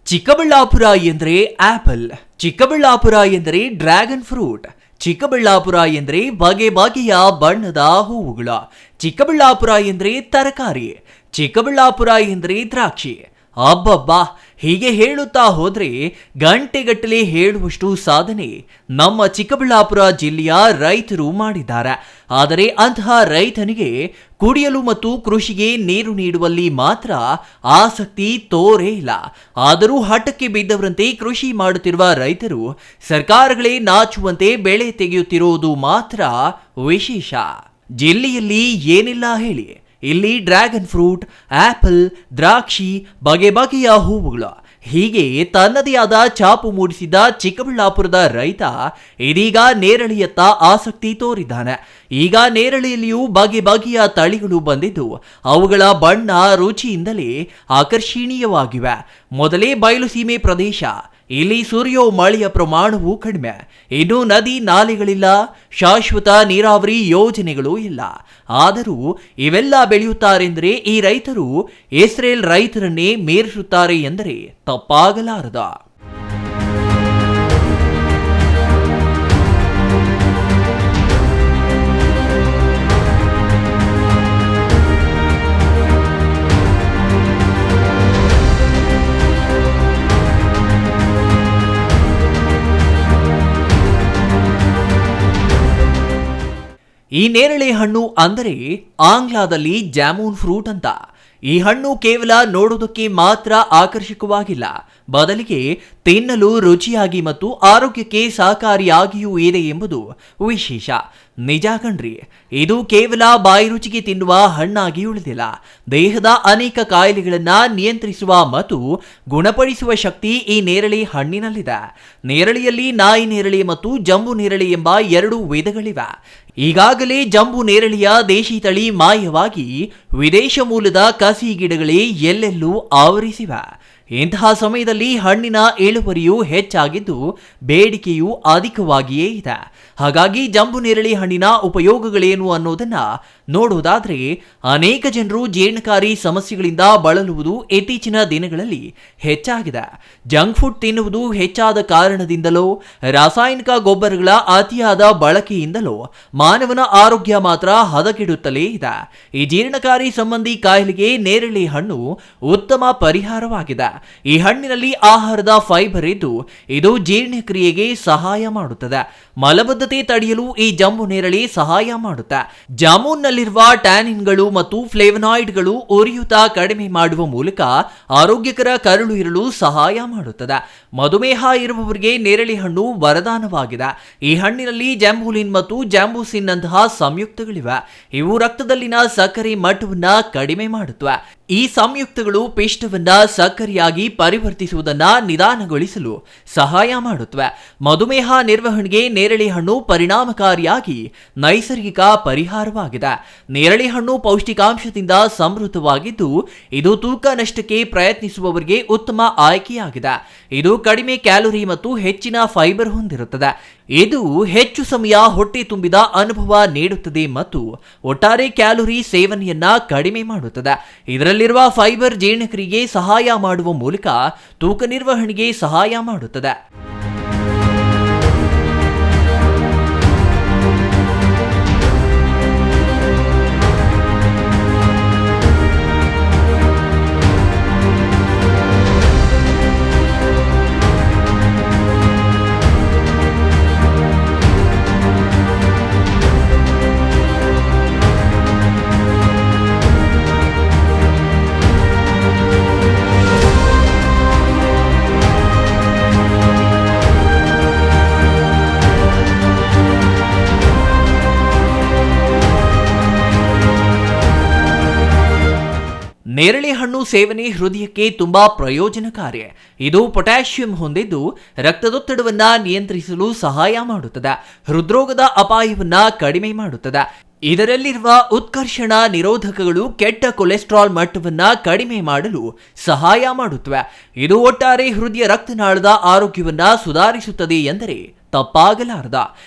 ಚಿಕ್ಕಬಳ್ಳಾಪುರ ಎಂದರೆ ಆಪಲ್, ಚಿಕ್ಕಬಳ್ಳಾಪುರ ಎಂದರೆ dragon fruit, Chikkaballapur ಎಂದರೆ ಬಗೆ ಬಗೆಯ ಬಣ್ಣದ ಹೂವುಗಳು, ಚಿಕ್ಕಬಳ್ಳಾಪುರ ಎಂದರೆ ತರಕಾರಿ, ಚಿಕ್ಕಬಳ್ಳಾಪುರ ಎಂದರೆ ದ್ರಾಕ್ಷಿ. ಅಬ್ಬಬ್ಬಾ, ಹೀಗೆ ಹೇಳುತ್ತಾ ಹೋದ್ರೆ ಗಂಟೆಗಟ್ಟಲೆ ಹೇಳುವಷ್ಟು ಸಾಧನೆ ನಮ್ಮ ಚಿಕ್ಕಬಳ್ಳಾಪುರ ಜಿಲ್ಲೆಯ ರೈತರು ಮಾಡಿದ್ದಾರೆ. ಆದರೆ ಅಂತಹ ರೈತನಿಗೆ ಕುಡಿಯಲು ಮತ್ತು ಕೃಷಿಗೆ ನೀರು ನೀಡುವಲ್ಲಿ ಮಾತ್ರ ಆಸಕ್ತಿ ತೋರೇ ಇಲ್ಲ. ಆದರೂ ಹಠಕ್ಕೆ ಬಿದ್ದವರಂತೆ ಕೃಷಿ ಮಾಡುತ್ತಿರುವ ರೈತರು ಸರ್ಕಾರಗಳೇ ನಾಚುವಂತೆ ಬೆಳೆ ತೆಗೆಯುತ್ತಿರುವುದು ಮಾತ್ರ ವಿಶೇಷ. ಜಿಲ್ಲೆಯಲ್ಲಿ ಏನಿಲ್ಲ ಹೇಳಿ, ಇಲ್ಲಿ ಡ್ರ್ಯಾಗನ್ ಫ್ರೂಟ್, ಆಪಲ್, ದ್ರಾಕ್ಷಿ, ಬಗೆ ಬಗೆಯ ಹೂವುಗಳು, ಹೀಗೆ ತನ್ನದೇ ಆದ ಛಾಪು ಮೂಡಿಸಿದ ಚಿಕ್ಕಬಳ್ಳಾಪುರದ ರೈತ ಇದೀಗ ನೇರಳೆಯತ್ತ ಆಸಕ್ತಿ ತೋರಿದ್ದಾನೆ. ಈಗ ನೇರಳೆಯಲ್ಲಿಯೂ ಬಗೆ ಬಗೆಯ ತಳಿಗಳು ಬಂದಿದ್ದು ಅವುಗಳ ಬಣ್ಣ ರುಚಿಯಿಂದಲೇ ಆಕರ್ಷಣೀಯವಾಗಿವೆ. ಮೊದಲೇ ಬಯಲು ಸೀಮೆ ಪ್ರದೇಶ, ಇಲ್ಲಿ ಸುರಿಯೋ ಮಳೆಯ ಪ್ರಮಾಣವೂ ಕಡಿಮೆ, ಇನ್ನು ನದಿ ನಾಲೆಗಳಿಲ್ಲ, ಶಾಶ್ವತ ನೀರಾವರಿ ಯೋಜನೆಗಳೂ ಇಲ್ಲ. ಆದರೂ ಇವೆಲ್ಲ ಬೆಳೆಯುತ್ತಾರೆಂದರೆ ಈ ರೈತರು ಇಸ್ರೇಲ್ ರೈತರನ್ನೇ ಮೀರಿಸುತ್ತಾರೆ ಎಂದರೆ ತಪ್ಪಾಗಲಾರದ. ಈ ನೇರಳೆ ಹಣ್ಣು ಅಂದರೆ ಆಂಗ್ಲದಲ್ಲಿ ಜಾಮೂನ್ ಫ್ರೂಟ್ ಅಂತ. ಈ ಹಣ್ಣು ಕೇವಲ ನೋಡೋದಕ್ಕೆ ಮಾತ್ರ ಆಕರ್ಷಕವಾಗಿಲ್ಲ, ಬದಲಿಗೆ ತಿನ್ನಲು ರುಚಿಯಾಗಿ ಮತ್ತು ಆರೋಗ್ಯಕ್ಕೆ ಸಹಕಾರಿಯಾಗಿಯೂ ಇದೆ ಎಂಬುದು ವಿಶೇಷ. ನಿಜ ಕಣ್ರಿ, ಇದು ಕೇವಲ ಬಾಯಿ ರುಚಿಗೆ ತಿನ್ನುವ ಹಣ್ಣಾಗಿ ಉಳಿದಿಲ್ಲ. ದೇಹದ ಅನೇಕ ಕಾಯಿಲೆಗಳನ್ನು ನಿಯಂತ್ರಿಸುವ ಮತ್ತು ಗುಣಪಡಿಸುವ ಶಕ್ತಿ ಈ ನೇರಳೆ ಹಣ್ಣಿನಲ್ಲಿದೆ. ನೇರಳೆಯಲ್ಲಿ ನಾಯಿ ನೇರಳೆ ಮತ್ತು ಜಂಬು ನೇರಳೆ ಎಂಬ ಎರಡು ವಿಧಗಳಿವೆ. ಈಗಾಗಲೇ ಜಂಬು ನೇರಳೆಯ ದೇಶಿ ತಳಿ ಮಾಯವಾಗಿ ವಿದೇಶ ಮೂಲದ ಕಸಿ ಗಿಡಗಳೇ ಎಲ್ಲೆಲ್ಲೂ ಆವರಿಸಿವೆ. ಇಂತಹ ಸಮಯದಲ್ಲಿ ಹಣ್ಣಿನ ಇಳುವರಿಯೂ ಹೆಚ್ಚಾಗಿದ್ದು ಬೇಡಿಕೆಯೂ ಅಧಿಕವಾಗಿಯೇ ಇದೆ. ಹಾಗಾಗಿ ಜಂಬು ನೇರಳೆ ಹಣ್ಣಿನ ಉಪಯೋಗಗಳೇನು ಅನ್ನೋದನ್ನ ನೋಡೋದಾದ್ರೆ, ಅನೇಕ ಜನರು ಜೀರ್ಣಕಾರಿ ಸಮಸ್ಯೆಗಳಿಂದ ಬಳಲುವುದು ಇತ್ತೀಚಿನ ದಿನಗಳಲ್ಲಿ ಹೆಚ್ಚಾಗಿದೆ. ಜಂಕ್ ಫುಡ್ ತಿನ್ನುವುದು ಹೆಚ್ಚಾದ ಕಾರಣದಿಂದಲೋ, ರಾಸಾಯನಿಕ ಗೊಬ್ಬರಗಳ ಅತಿಯಾದ ಬಳಕೆಯಿಂದಲೋ ಮಾನವನ ಆರೋಗ್ಯ ಮಾತ್ರ ಹದಗೆಡುತ್ತಲೇ ಇದೆ. ಈ ಜೀರ್ಣಕಾರಿ ಸಂಬಂಧಿ ಕಾಯಿಲೆಗೆ ನೇರಳೆ ಹಣ್ಣು ಉತ್ತಮ ಪರಿಹಾರವಾಗಿದೆ. ಈ ಹಣ್ಣಿನಲ್ಲಿ ಆಹಾರದ ಫೈಬರ್ ಇದ್ದು ಇದು ಜೀರ್ಣಕ್ರಿಯೆಗೆ ಸಹಾಯ ಮಾಡುತ್ತದೆ. ಮಲಬದ್ಧತೆ ತಡೆಯಲು ಈ ಜಂಬು ನೇರಳೆ ಸಹಾಯ ಮಾಡುತ್ತೆ. ಜಾಮೂನ್ನಲ್ಲಿರುವ ಟ್ಯಾನಿನ್ಗಳು ಮತ್ತು ಫ್ಲೇವನಾಯ್ಡ್ಗಳು ಉರಿಯೂತ ಕಡಿಮೆ ಮಾಡುವ ಮೂಲಕ ಆರೋಗ್ಯಕರ ಕರುಳು ಇರಲು ಸಹಾಯ ಮಾಡುತ್ತದೆ. ಮಧುಮೇಹ ಇರುವವರಿಗೆ ನೇರಳೆ ಹಣ್ಣು ವರದಾನವಾಗಿದೆ. ಈ ಹಣ್ಣಿನಲ್ಲಿ ಜಾಂಬುಲಿನ್ ಮತ್ತು ಜಾಂಬೂಸಿನ್ ನಂತಹ ಸಂಯುಕ್ತಗಳಿವೆ. ಇವು ರಕ್ತದಲ್ಲಿನ ಸಕ್ಕರೆ ಮಟ್ಟವನ್ನ ಕಡಿಮೆ ಮಾಡುತ್ತವೆ. ಈ ಸಂಯುಕ್ತಗಳು ಪಿಷ್ಟವನ್ನ ಸಕ್ಕರೆಯಾಗಿ ಪರಿವರ್ತಿಸುವುದನ್ನು ನಿಧಾನಗೊಳಿಸಲು ಸಹಾಯ ಮಾಡುತ್ತವೆ. ಮಧುಮೇಹ ನಿರ್ವಹಣೆಗೆ ನೇರಳೆ ಹಣ್ಣು ಪರಿಣಾಮಕಾರಿಯಾಗಿ ನೈಸರ್ಗಿಕ ಪರಿಹಾರವಾಗಿದೆ. ನೇರಳೆ ಹಣ್ಣು ಪೌಷ್ಟಿಕಾಂಶದಿಂದ ಸಮೃದ್ಧವಾಗಿದ್ದು ಇದು ತೂಕ ನಷ್ಟಕ್ಕೆ ಪ್ರಯತ್ನಿಸುವವರಿಗೆ ಉತ್ತಮ ಆಯ್ಕೆಯಾಗಿದೆ. ಇದು ಕಡಿಮೆ ಕ್ಯಾಲೋರಿ ಮತ್ತು ಹೆಚ್ಚಿನ ಫೈಬರ್ ಹೊಂದಿರುತ್ತದೆ. ಇದು ಹೆಚ್ಚು ಸಮಯ ಹೊಟ್ಟೆ ತುಂಬಿದ ಅನುಭವ ನೀಡುತ್ತದೆ ಮತ್ತು ಒಟ್ಟಾರೆ ಕ್ಯಾಲೋರಿ ಸೇವನೆಯನ್ನ ಕಡಿಮೆ ಮಾಡುತ್ತದೆ. ಇದರಲ್ಲಿರುವ ಫೈಬರ್ ಜೀರ್ಣಕ್ರಿಯೆಗೆ ಸಹಾಯ ಮಾಡುವ ಮೂಲಕ ತೂಕ ನಿರ್ವಹಣೆಗೆ ಸಹಾಯ ಮಾಡುತ್ತದೆ. ನೇರಳೆ ಹಣ್ಣು ಸೇವನೆ ಹೃದಯಕ್ಕೆ ತುಂಬಾ ಪ್ರಯೋಜನಕಾರಿ. ಇದು ಪೊಟ್ಯಾಷಿಯಂ ಹೊಂದಿದ್ದು ರಕ್ತದೊತ್ತಡವನ್ನ ನಿಯಂತ್ರಿಸಲು ಸಹಾಯ ಮಾಡುತ್ತದೆ. ಹೃದ್ರೋಗದ ಅಪಾಯವನ್ನ ಕಡಿಮೆ ಮಾಡುತ್ತದೆ. ಇದರಲ್ಲಿರುವ ಉತ್ಕರ್ಷಣ ನಿರೋಧಕಗಳು ಕೆಟ್ಟ ಕೊಲೆಸ್ಟ್ರಾಲ್ ಮಟ್ಟವನ್ನ ಕಡಿಮೆ ಮಾಡಲು ಸಹಾಯ ಮಾಡುತ್ತವೆ. ಇದು ಒಟ್ಟಾರೆ ಹೃದಯ ರಕ್ತನಾಳದ ಆರೋಗ್ಯವನ್ನ ಸುಧಾರಿಸುತ್ತದೆ ಎಂದರೆ ತಪ್ಪಾಗಲಾರದ.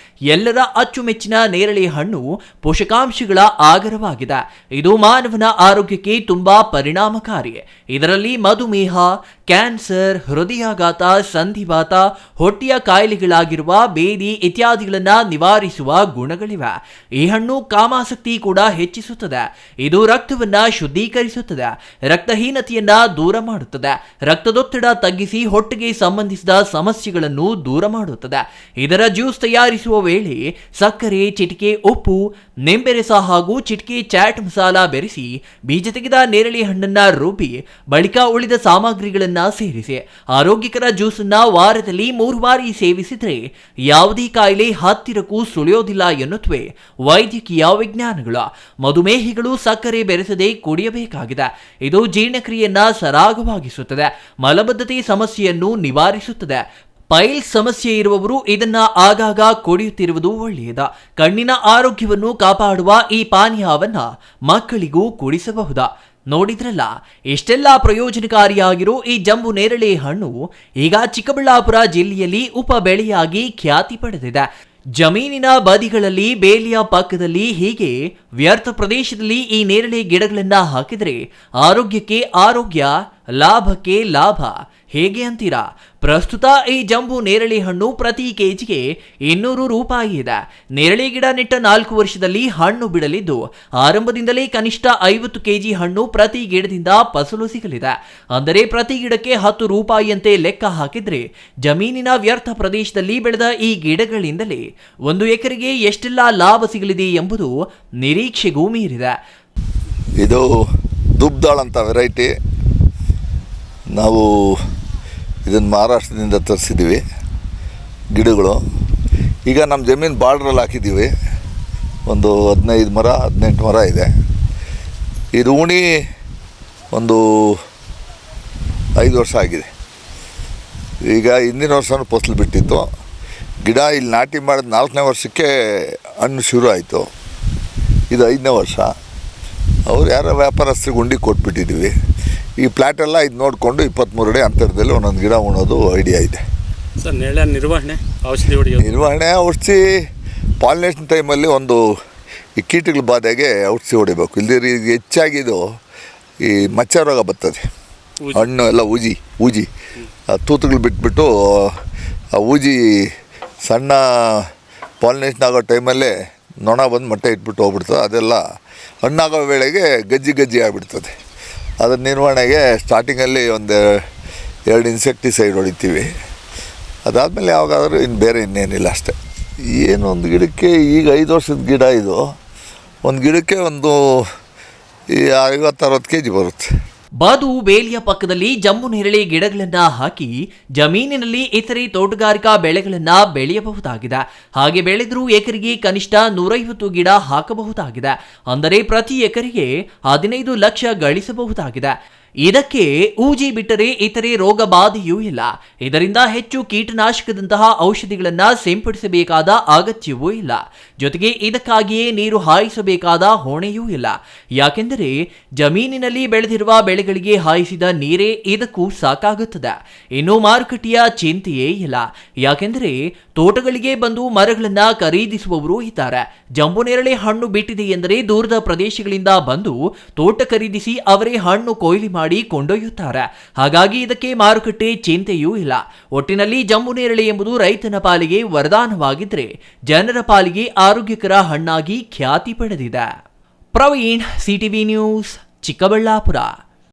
ಎಲ್ಲರ ಅಚ್ಚುಮೆಚ್ಚಿನ ನೇರಳೆ ಹಣ್ಣು ಪೋಷಕಾಂಶಗಳ ಆಗರವಾಗಿದೆ. ಇದು ಮಾನವನ ಆರೋಗ್ಯಕ್ಕೆ ತುಂಬಾ ಪರಿಣಾಮಕಾರಿ. ಇದರಲ್ಲಿ ಮಧುಮೇಹ, ಕ್ಯಾನ್ಸರ್, ಹೃದಯಾಘಾತ, ಸಂಧಿವಾತ, ಹೊಟ್ಟೆಯ ಕಾಯಿಲೆಗಳಾಗಿರುವ ಬೇದಿ ಇತ್ಯಾದಿಗಳನ್ನ ನಿವಾರಿಸುವ ಗುಣಗಳಿವೆ. ಈ ಹಣ್ಣು ಕಾಮಾಸಕ್ತಿ ಕೂಡ ಹೆಚ್ಚಿಸುತ್ತದೆ. ಇದು ರಕ್ತವನ್ನ ಶುದ್ಧೀಕರಿಸುತ್ತದೆ, ರಕ್ತಹೀನತೆಯನ್ನ ದೂರ ಮಾಡುತ್ತದೆ, ರಕ್ತದೊತ್ತಡ ತಗ್ಗಿಸಿ ಹೊಟ್ಟೆಗೆ ಸಂಬಂಧಿಸಿದ ಸಮಸ್ಯೆಗಳನ್ನು ದೂರ ಮಾಡುತ್ತದೆ. ಇದರ ಜ್ಯೂಸ್ ತಯಾರಿಸುವ ವೇಳೆ ಸಕ್ಕರೆ, ಚಿಟಿಕೆ ಉಪ್ಪು, ನಿಂಬೆ ರಸ ಹಾಗೂ ಚಿಟಿಕೆ ಚಾಟ್ ಮಸಾಲ ಬೆರೆಸಿ ಬೀಜ ತೆಗೆದ ನೇರಳೆ ಹಣ್ಣನ್ನ ರುಬ್ಬಿ ಬಳಿಕ ಉಳಿದ ಸಾಮಗ್ರಿಗಳನ್ನ ಸೇರಿಸಿ ಆರೋಗ್ಯಕರ ಜ್ಯೂಸನ್ನ ವಾರದಲ್ಲಿ 3 ಬಾರಿ ಸೇವಿಸಿದ್ರೆ ಯಾವುದೇ ಕಾಯಿಲೆ ಹತ್ತಿರಕ್ಕೂ ಸುಳಿಯೋದಿಲ್ಲ ಎನ್ನುತ್ತವೆ ವೈದ್ಯಕೀಯ ವಿಜ್ಞಾನಗಳು. ಮಧುಮೇಹಿಗಳು ಸಕ್ಕರೆ ಬೆರೆಸದೆ ಕುಡಿಯಬೇಕಾಗಿದೆ. ಇದು ಜೀರ್ಣಕ್ರಿಯೆಯನ್ನ ಸರಾಗವಾಗಿಸುತ್ತದೆ, ಮಲಬದ್ಧತೆ ಸಮಸ್ಯೆಯನ್ನು ನಿವಾರಿಸುತ್ತದೆ. ಪೈಲ್ಸ್ ಸಮಸ್ಯೆ ಇರುವವರು ಇದನ್ನ ಆಗಾಗ ಕುಡಿಯುತ್ತಿರುವುದು ಒಳ್ಳೆಯದ. ಕಣ್ಣಿನ ಆರೋಗ್ಯವನ್ನು ಕಾಪಾಡುವ ಈ ಪಾನೀಯವನ್ನ ಮಕ್ಕಳಿಗೂ ಕುಡಿಸಬಹುದು. ನೋಡಿದ್ರಲ್ಲ, ಇಷ್ಟೆಲ್ಲ ಪ್ರಯೋಜನಕಾರಿಯಾಗಿರೋ ಈ ಜಂಬು ನೇರಳೆ ಹಣ್ಣು ಈಗ ಚಿಕ್ಕಬಳ್ಳಾಪುರ ಜಿಲ್ಲೆಯಲ್ಲಿ ಉಪ ಬೆಳೆಯಾಗಿ ಖ್ಯಾತಿ ಪಡೆದಿದೆ. ಜಮೀನಿನ ಬದಿಗಳಲ್ಲಿ, ಬೇಲಿಯ ಪಕ್ಕದಲ್ಲಿ, ಹೀಗೆ ವ್ಯರ್ಥ ಪ್ರದೇಶದಲ್ಲಿ ಈ ನೇರಳೆ ಗಿಡಗಳನ್ನ ಹಾಕಿದರೆ ಆರೋಗ್ಯಕ್ಕೆ ಆರೋಗ್ಯ, ಲಾಭಕ್ಕೆ ಲಾಭ. ಹೇಗೆ ಅಂತೀರಾ? ಪ್ರಸ್ತುತ ಈ ಜಂಬು ನೇರಳೆ ಹಣ್ಣು ಪ್ರತಿ ಕೆಜಿಗೆ 200 ರೂಪಾಯಿ ಇದೆ. ನೇರಳೆ ಗಿಡ ನೆಟ್ಟ 4 ವರ್ಷದಲ್ಲಿ ಹಣ್ಣು ಬಿಡಲಿದ್ದು ಆರಂಭದಿಂದಲೇ ಕನಿಷ್ಠ 50 ಕೆಜಿ ಹಣ್ಣು ಪ್ರತಿ ಗಿಡದಿಂದ ಫಸಲು ಸಿಗಲಿದೆ. ಅಂದರೆ ಪ್ರತಿ ಗಿಡಕ್ಕೆ 10 ರೂಪಾಯಿಯಂತೆ ಲೆಕ್ಕ ಹಾಕಿದ್ರೆ ಜಮೀನಿನ ವ್ಯರ್ಥ ಪ್ರದೇಶದಲ್ಲಿ ಬೆಳೆದ ಈ ಗಿಡಗಳಿಂದಲೇ 1 ಎಕರೆಗೆ ಎಷ್ಟೆಲ್ಲ ಲಾಭ ಸಿಗಲಿದೆ ಎಂಬುದು ನಿರೀಕ್ಷೆಗೂ ಮೀರಿದೆ. ಇದು ದುಬ್ದಾಳ್ ಅಂತ ವೆರೈಟಿ. ನಾವು ಇದನ್ನು ಮಹಾರಾಷ್ಟ್ರದಿಂದ ತರಿಸಿದ್ದೀವಿ ಗಿಡಗಳು. ಈಗ ನಮ್ಮ ಜಮೀನು ಬಾರ್ಡ್ರಲ್ಲಿ ಹಾಕಿದ್ದೀವಿ. ಒಂದು 15 ಮರ 18 ಮರ ಇದೆ. ಇದು ಉಣಿ ಒಂದು 5 ವರ್ಷ ಆಗಿದೆ. ಈಗ ಹಿಂದಿನ ವರ್ಷನೂ ಫಸಲು ಬಿಟ್ಟಿತ್ತು. ಗಿಡ ಇಲ್ಲಿ ನಾಟಿ ಮಾಡಿದ 4ನೇ ವರ್ಷಕ್ಕೆ ಹಣ್ಣು ಶುರು ಆಯಿತು. ಇದು 5ನೇ ವರ್ಷ. ಅವ್ರು ಯಾರೋ ವ್ಯಾಪಾರಸ್ಥರಿಗೆ ಉಂಡಿ ಕೊಟ್ಬಿಟ್ಟಿದ್ದೀವಿ. ಈ ಪ್ಲಾಟೆಲ್ಲ ಇದು ನೋಡಿಕೊಂಡು 23 ಅಡಿ ಅಂತರದಲ್ಲಿ ಒಂದೊಂದು ಗಿಡ ಉಣೋದು ಐಡಿಯಾ ಇದೆ ಸರ್. ನೇರಳೆ ನಿರ್ವಹಣೆ, ಔಷಧಿ ಹೊಡೆಯೋದು, ಔಷಧಿ ಪಾಲಿನೇಷನ್ ಟೈಮಲ್ಲಿ ಒಂದು ಈ ಕೀಟಗಳ ಬಾಧೆಗೆ ಔಷಧಿ ಹೊಡಿಬೇಕು. ಇಲ್ಲದೇ ಹೆಚ್ಚಾಗಿದು ಈ ಮಚ್ಚ ರೋಗ ಬರ್ತದೆ. ಹಣ್ಣು ಎಲ್ಲ ಊಜಿ ತೂತುಗಳು ಬಿಟ್ಬಿಟ್ಟು ಆ ಊಜಿ ಸಣ್ಣ ಪಾಲಿನೇಷನ್ ಆಗೋ ಟೈಮಲ್ಲೇ ನೊಣ ಬಂದು ಮೊಟ್ಟೆ ಇಟ್ಬಿಟ್ಟು ಹೋಗ್ಬಿಡ್ತದೆ. ಅದೆಲ್ಲ ಹಣ್ಣಾಗೋ ವೇಳೆಗೆ ಗಜ್ಜಿ ಆಗಿಬಿಡ್ತದೆ. ಅದರ ನಿರ್ವಹಣೆಗೆ ಸ್ಟಾರ್ಟಿಂಗಲ್ಲಿ 2 ಇನ್ಸೆಕ್ಟಿಸೈಡ್ ಹೊಡಿತೀವಿ. ಅದಾದಮೇಲೆ ಯಾವಾಗಾದರೂ ಬೇರೆ ಇನ್ನೇನಿಲ್ಲ ಅಷ್ಟೇ. ಏನು ಒಂದು ಗಿಡಕ್ಕೆ ಈಗ 5 ವರ್ಷದ ಗಿಡ ಇದು. ಒಂದು ಗಿಡಕ್ಕೆ ಒಂದು 50-60 ಕೆಜಿ ಬರುತ್ತೆ. ಬಾದು ಬೇಲಿಯ ಪಕ್ಕದಲ್ಲಿ ಜಂಬು ನೇರಳೆ ಗಿಡಗಳನ್ನ ಹಾಕಿ ಜಮೀನಿನಲ್ಲಿ ಇತರೆ ತೋಟಗಾರಿಕಾ ಬೆಳೆಗಳನ್ನ ಬೆಳೆಯಬಹುದಾಗಿದೆ. ಹಾಗೆ ಬೆಳೆದರೂ ಎಕರೆಗೆ ಕನಿಷ್ಠ 150 ಗಿಡ ಹಾಕಬಹುದಾಗಿದೆ. ಅಂದರೆ ಪ್ರತಿ ಎಕರೆಗೆ 15 ಲಕ್ಷ ಗಳಿಸಬಹುದಾಗಿದೆ. ಇದಕ್ಕೆ ಊಜಿ ಬಿಟ್ಟರೆ ಇತರೆ ರೋಗ ಬಾಧೆಯೂ ಇಲ್ಲ. ಇದರಿಂದ ಹೆಚ್ಚು ಕೀಟನಾಶಕದಂತಹ ಔಷಧಿಗಳನ್ನ ಸಿಂಪಡಿಸಬೇಕಾದ ಅಗತ್ಯವೂ ಇಲ್ಲ. ಜೊತೆಗೆ ಇದಕ್ಕಾಗಿಯೇ ನೀರು ಹಾಯಿಸಬೇಕಾದ ಹೊಣೆಯೂ ಇಲ್ಲ. ಯಾಕೆಂದರೆ ಜಮೀನಿನಲ್ಲಿ ಬೆಳೆದಿರುವ ಬೆಳೆಗಳಿಗೆ ಹಾಯಿಸಿದ ನೀರೇ ಇದಕ್ಕೂ ಸಾಕಾಗುತ್ತದೆ. ಇನ್ನು ಮಾರುಕಟ್ಟೆಯ ಚಿಂತೆಯೇ ಇಲ್ಲ. ಯಾಕೆಂದರೆ ತೋಟಗಳಿಗೆ ಬಂದು ಮರಗಳನ್ನ ಖರೀದಿಸುವವರು ಇದ್ದಾರೆ. ಜಂಬು ನೇರಳೆ ಹಣ್ಣು ಬಿಟ್ಟಿದೆ ಎಂದರೆ ದೂರದ ಪ್ರದೇಶಗಳಿಂದ ಬಂದು ತೋಟ ಖರೀದಿಸಿ ಅವರೇ ಹಣ್ಣು ಕೊಯ್ಲಿ ಮಾಡಿ ಕೊಂಡೊಯ್ಯುತ್ತಾರೆ. ಹಾಗಾಗಿ ಇದಕ್ಕೆ ಮಾರುಕಟ್ಟೆ ಚಿಂತೆಯೂ ಇಲ್ಲ. ಒಟ್ಟಿನಲ್ಲಿ ಜಂಬು ನೇರಳೆ ಎಂಬುದು ರೈತನ ಪಾಲಿಗೆ ವರದಾನವಾಗಿದ್ರೆ ಜನರ ಪಾಲಿಗೆ ಆರೋಗ್ಯಕರ ಹಣ್ಣಾಗಿ ಖ್ಯಾತಿ ಪಡೆದಿದೆ. Praveen, CTV news, Chikkaballapur.